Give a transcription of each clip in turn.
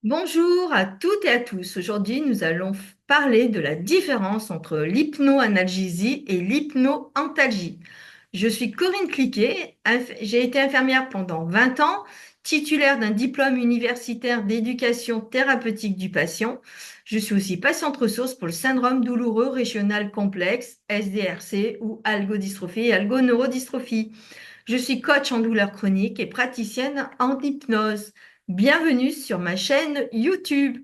Bonjour à toutes et à tous. Aujourd'hui, nous allons parler de la différence entre l'hypnoanalgésie et l'hypnoantalgie. Je suis Corinne Cliquet, j'ai été infirmière pendant 20 ans, titulaire d'un diplôme universitaire d'éducation thérapeutique du patient. Je suis aussi patiente ressource pour le syndrome douloureux régional complexe, SDRC ou algodystrophie et algoneurodystrophie. Je suis coach en douleur chronique et praticienne en hypnose. Bienvenue sur ma chaîne YouTube.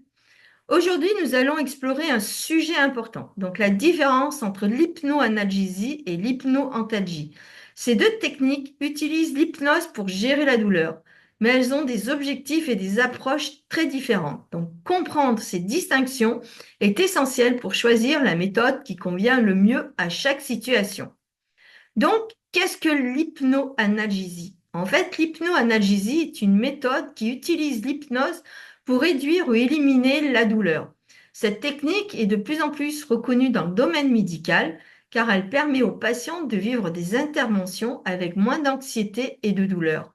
Aujourd'hui, nous allons explorer un sujet important, donc la différence entre l'hypnoanalgésie et l'hypnoantalgie. Ces deux techniques utilisent l'hypnose pour gérer la douleur, mais elles ont des objectifs et des approches très différentes. Donc, comprendre ces distinctions est essentiel pour choisir la méthode qui convient le mieux à chaque situation. Donc, qu'est-ce que l'hypnoanalgésie? En fait, l'hypnoanalgésie est une méthode qui utilise l'hypnose pour réduire ou éliminer la douleur. Cette technique est de plus en plus reconnue dans le domaine médical car elle permet aux patients de vivre des interventions avec moins d'anxiété et de douleur.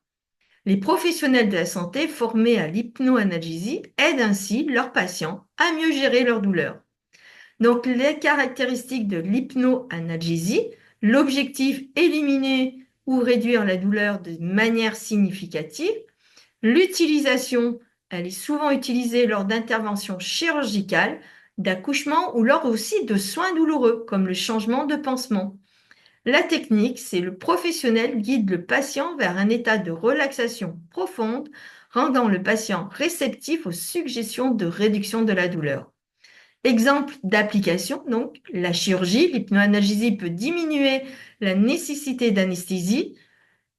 Les professionnels de la santé formés à l'hypnoanalgésie aident ainsi leurs patients à mieux gérer leur douleur. Donc, les caractéristiques de l'hypnoanalgésie, l'objectif éliminer ou réduire la douleur de manière significative. L'utilisation, elle est souvent utilisée lors d'interventions chirurgicales, d'accouchement ou lors aussi de soins douloureux, comme le changement de pansement. La technique, c'est le professionnel guide le patient vers un état de relaxation profonde, rendant le patient réceptif aux suggestions de réduction de la douleur. Exemple d'application, donc la chirurgie, l'hypnoanalgésie peut diminuer la nécessité d'anesthésie.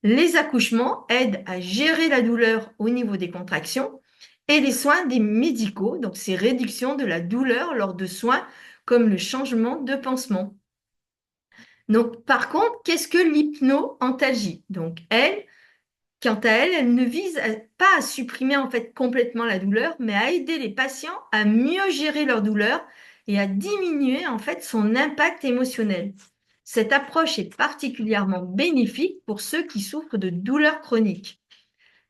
Les accouchements aident à gérer la douleur au niveau des contractions et les soins des médicaux, donc c'est réduction de la douleur lors de soins comme le changement de pansement. Donc par contre, qu'est-ce que l'hypnoantalgie? Donc elle, quant à elle, elle ne vise pas à supprimer en fait complètement la douleur, mais à aider les patients à mieux gérer leur douleur et à diminuer en fait son impact émotionnel. Cette approche est particulièrement bénéfique pour ceux qui souffrent de douleurs chroniques.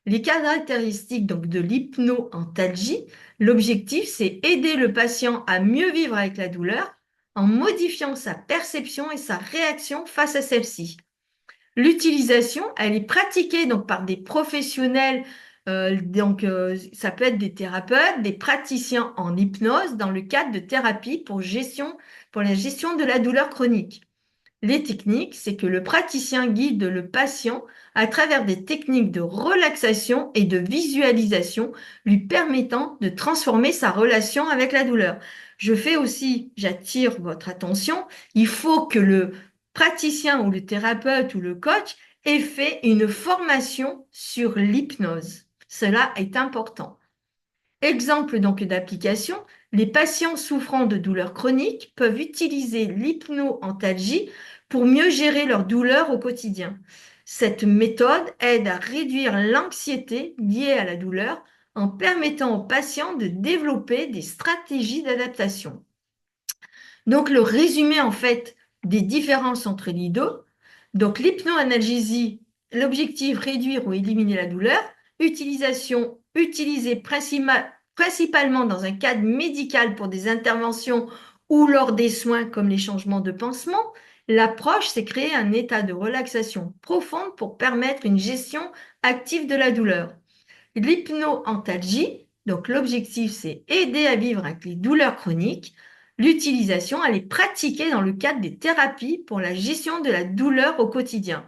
Les caractéristiques donc de l'hypnoantalgie, l'objectif c'est aider le patient à mieux vivre avec la douleur en modifiant sa perception et sa réaction face à celle-ci. L'utilisation, elle est pratiquée donc par des professionnels, ça peut être des thérapeutes, des praticiens en hypnose dans le cadre de thérapie pour la gestion de la douleur chronique. Les techniques, c'est que le praticien guide le patient à travers des techniques de relaxation et de visualisation lui permettant de transformer sa relation avec la douleur. J'attire votre attention, il faut que le praticien ou le thérapeute ou le coach ait fait une formation sur l'hypnose. Cela est important. Exemple donc d'application, les patients souffrant de douleurs chroniques peuvent utiliser l'hypnoantalgie pour mieux gérer leur douleur au quotidien. Cette méthode aide à réduire l'anxiété liée à la douleur en permettant aux patients de développer des stratégies d'adaptation. Donc le résumé en fait des différences entre les deux. Donc l'hypnoanalgésie, l'objectif réduire ou éliminer la douleur, utilisée principalement dans un cadre médical pour des interventions ou lors des soins comme les changements de pansement. L'approche, c'est créer un état de relaxation profonde pour permettre une gestion active de la douleur. L'hypnoantalgie, donc l'objectif, c'est aider à vivre avec les douleurs chroniques. L'utilisation, elle est pratiquée dans le cadre des thérapies pour la gestion de la douleur au quotidien.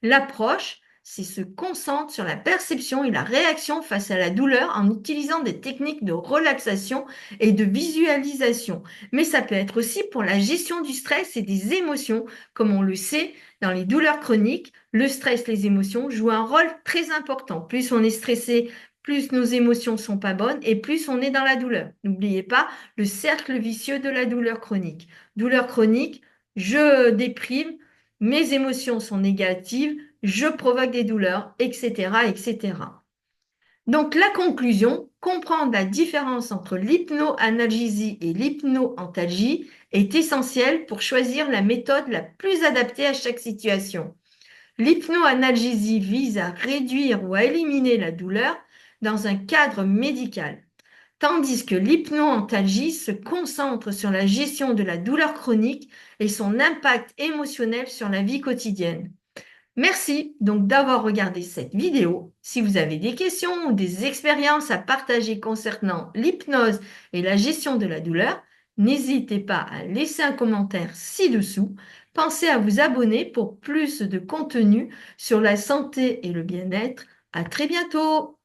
L'approche, c'est se concentre sur la perception et la réaction face à la douleur en utilisant des techniques de relaxation et de visualisation. Mais ça peut être aussi pour la gestion du stress et des émotions. Comme on le sait, dans les douleurs chroniques, le stress, les émotions jouent un rôle très important. Plus on est stressé, plus nos émotions sont pas bonnes et plus on est dans la douleur. N'oubliez pas le cercle vicieux de la douleur chronique. Douleur chronique, je déprime, mes émotions sont négatives, je provoque des douleurs, etc., etc. Donc, la conclusion, comprendre la différence entre l'hypnoanalgésie et l'hypnoantalgie est essentielle pour choisir la méthode la plus adaptée à chaque situation. L'hypnoanalgésie vise à réduire ou à éliminer la douleur dans un cadre médical. tandis que l'hypnoantalgie se concentre sur la gestion de la douleur chronique et son impact émotionnel sur la vie quotidienne. Merci donc d'avoir regardé cette vidéo. Si vous avez des questions ou des expériences à partager concernant l'hypnose et la gestion de la douleur, n'hésitez pas à laisser un commentaire ci-dessous. Pensez à vous abonner pour plus de contenu sur la santé et le bien-être. À très bientôt!